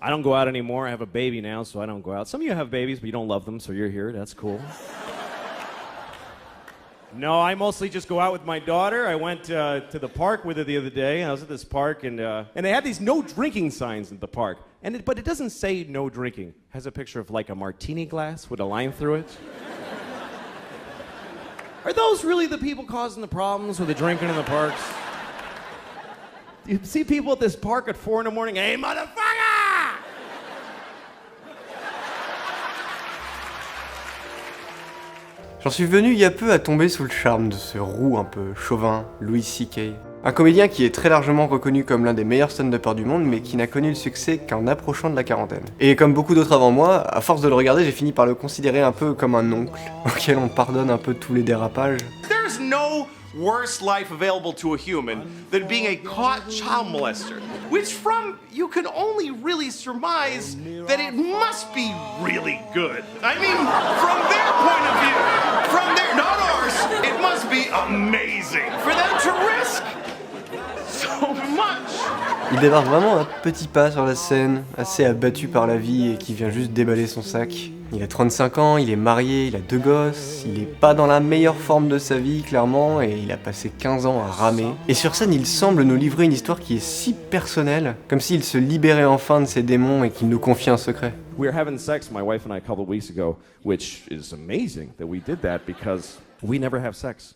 I don't go out anymore. I have a baby now, so I don't go out. Some of you have babies, but you don't love them, so you're here. That's cool. No, I mostly just go out with my daughter. I went to the park with her the other day. I was at this park, and they had these no drinking signs at the park. But it doesn't say no drinking. It has a picture of like a martini glass with a line through it. Are those really the people causing the problems with the drinking in the parks? You see people at this park at 4 a.m. Hey, motherfucker! J'en suis venu il y a peu à tomber sous le charme de ce roux un peu chauvin, Louis C.K. Un comédien qui est très largement reconnu comme l'un des meilleurs stand-uppers du monde, mais qui n'a connu le succès qu'en approchant de la quarantaine. Et comme beaucoup d'autres avant moi, à force de le regarder, j'ai fini par le considérer un peu comme un oncle, auquel on pardonne un peu tous les dérapages. There's no worse life available to a human than being a caught child molester, which from you can only really surmise that it must be really good. I mean, from their point of view, from their, not ours, it must be amazing for them to risk so much. Il débarque vraiment un petit pas sur la scène, assez abattu par la vie et qui vient juste déballer son sac. Il a 35 ans, il est marié, il a 2 gosses, il est pas dans la meilleure forme de sa vie clairement et il a passé 15 ans à ramer. Et sur scène, il semble nous livrer une histoire qui est si personnelle, comme s'il se libérait enfin de ses démons et qu'il nous confie un secret. We were having sex, my wife and I, a couple of weeks ago, which is amazing that we did that because we never have sex.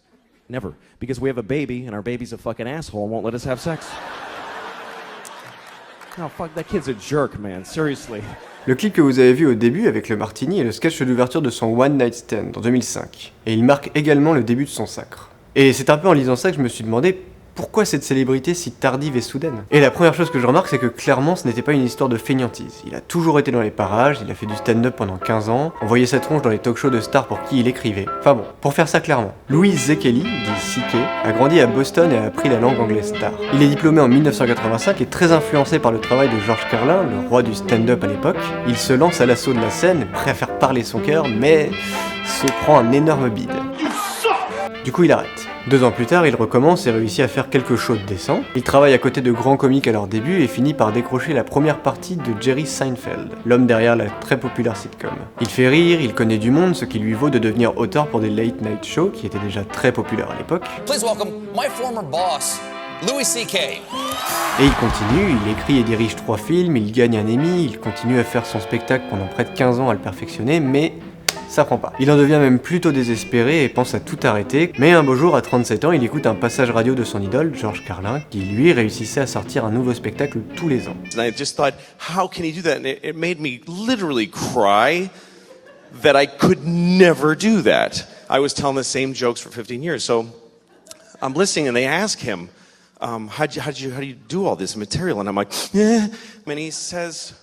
Never. Because we have a baby and our baby's a fucking asshole and won't let us have sex. No, fuck, that kid's a jerk, man. Seriously. Le clip que vous avez vu au début avec le martini est le sketch d'ouverture de son One Night Stand en 2005. Et il marque également le début de son sacre. Et c'est un peu en lisant ça que je me suis demandé pourquoi cette célébrité si tardive et soudaine. Et la première chose que je remarque, c'est que clairement ce n'était pas une histoire de feignantise. Il a toujours été dans les parages, il a fait du stand-up pendant 15 ans, on voyait sa tronche dans les talk-shows de stars pour qui il écrivait. Enfin bon, pour faire ça clairement, Louis Zekeli, dit CK, a grandi à Boston et a appris la langue anglaise tard. Il est diplômé en 1985 et très influencé par le travail de George Carlin, le roi du stand-up à l'époque. Il se lance à l'assaut de la scène, prêt à faire parler son cœur, mais se prend un énorme bide. Du coup il arrête. 2 ans plus tard, il recommence et réussit à faire quelque chose de décent. Il travaille à côté de grands comiques à leur début et finit par décrocher la première partie de Jerry Seinfeld, l'homme derrière la très populaire sitcom. Il fait rire, il connaît du monde, ce qui lui vaut de devenir auteur pour des late night shows qui étaient déjà très populaires à l'époque. Please welcome my former boss, Louis C.K. Et il continue, il écrit et dirige 3 films, il gagne un Emmy, il continue à faire son spectacle pendant près de 15 ans à le perfectionner, mais ça prend pas. Il en devient même plutôt désespéré et pense à tout arrêter, mais un beau jour, à 37 ans, il écoute un passage radio de son idole, George Carlin, qui lui réussissait à sortir un nouveau spectacle tous les ans. And I just thought, how can he do that? And it made me literally cry that I could never do that. I was telling the same jokes for 15 years. So I'm listening and they ask him, how do you do all this material? And I'm like, eh. And he says,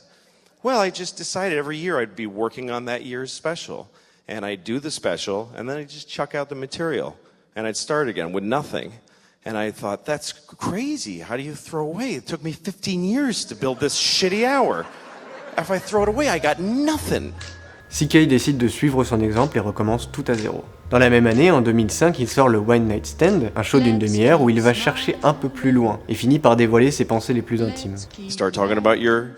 well, I just decided every year I'd be working on that year's special. And I'd do the special, and then I'd just chuck out the material. And I'd start again with nothing. And I thought, that's crazy. How do you throw away? It took me 15 years to build this shitty hour. If I throw it away, I got nothing. CK décide de suivre son exemple et recommence tout à zéro. Dans la même année, en 2005, il sort le One Night Stand, un show d'une demi-heure où il va chercher un peu plus loin et finit par dévoiler ses pensées les plus intimes. Start talking about your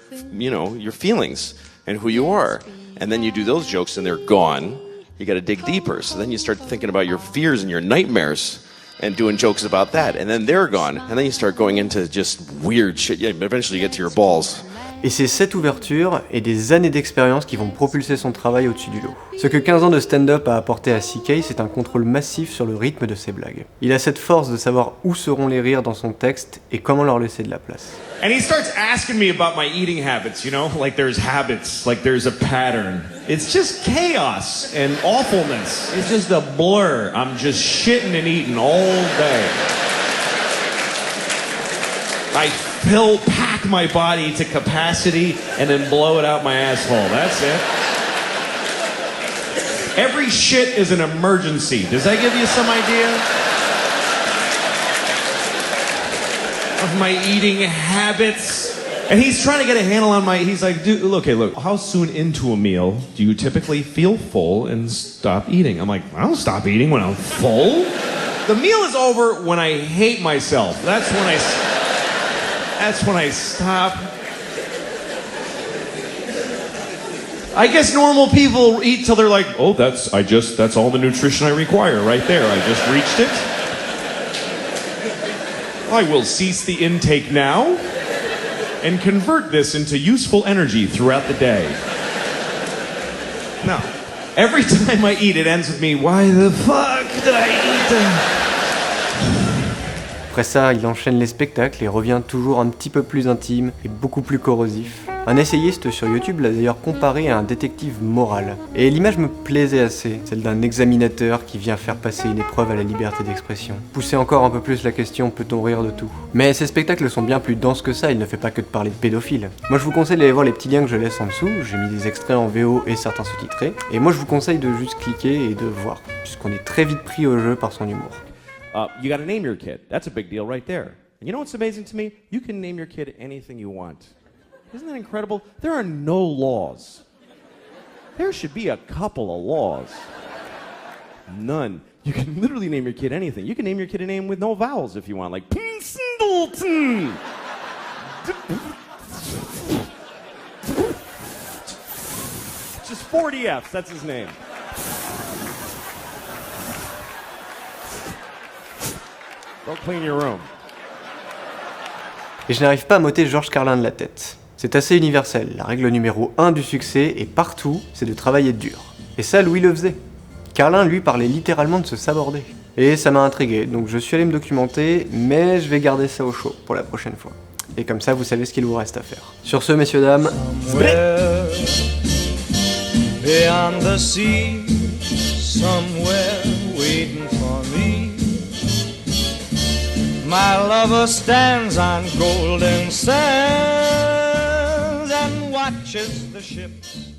feelings and who you are. And then you do those jokes and they're gone. You got to dig deeper. So then you start thinking about your fears and your nightmares and doing jokes about that. And then they're gone. And then you start going into just weird shit. Yeah, eventually you get to your balls. Et c'est cette ouverture et des années d'expérience qui vont propulser son travail au-dessus du lot. Ce que 15 ans de stand-up a apporté à CK, c'est un contrôle massif sur le rythme de ses blagues. Il a cette force de savoir où seront les rires dans son texte et comment leur laisser de la place. And he starts asking me about my eating habits, you know? Like there's habits, like there's a pattern. It's just chaos and awfulness. It's just a blur. I'm just shitting and eating all day. I pack my body to capacity and then blow it out my asshole. That's it. Every shit is an emergency. Does that give you some idea of my eating habits? And he's trying to get a handle on he's like, dude, look, how soon into a meal do you typically feel full and stop eating? I'm like, I don't stop eating when I'm full. The meal is over when I hate myself. That's when I stop. I guess normal people eat till they're like, oh, that's all the nutrition I require right there. I just reached it. I will cease the intake now and convert this into useful energy throughout the day. No. Every time I eat, it ends with me, why the fuck did I eat that? Après ça, il enchaîne les spectacles et revient toujours un petit peu plus intime et beaucoup plus corrosif. Un essayiste sur YouTube l'a d'ailleurs comparé à un détective moral. Et l'image me plaisait assez, celle d'un examinateur qui vient faire passer une épreuve à la liberté d'expression. Pousser encore un peu plus la question, peut-on rire de tout? Mais ces spectacles sont bien plus denses que ça, il ne fait pas que de parler de pédophiles. Moi je vous conseille d'aller voir les petits liens que je laisse en dessous, j'ai mis des extraits en VO et certains sous-titrés. Et moi je vous conseille de juste cliquer et de voir, puisqu'on est très vite pris au jeu par son humour. You gotta name your kid. That's a big deal right there. And you know what's amazing to me? You can name your kid anything you want. Isn't that incredible? There are no laws. There should be a couple of laws. None. You can literally name your kid anything. You can name your kid a name with no vowels if you want, like Singleton. Just 40 F's, that's his name. Go clean your room. Et je n'arrive pas à m'ôter Georges Carlin de la tête. C'est assez universel, la règle numéro 1 du succès, et partout, c'est de travailler dur. Et ça, Louis le faisait. Carlin, lui, parlait littéralement de se saborder. Et ça m'a intrigué, donc je suis allé me documenter, mais je vais garder ça au chaud pour la prochaine fois. Et comme ça, vous savez ce qu'il vous reste à faire. Sur ce, messieurs, dames... Somewhere beyond the sea, somewhere waiting for me, my lover stands on golden sands and watches the ships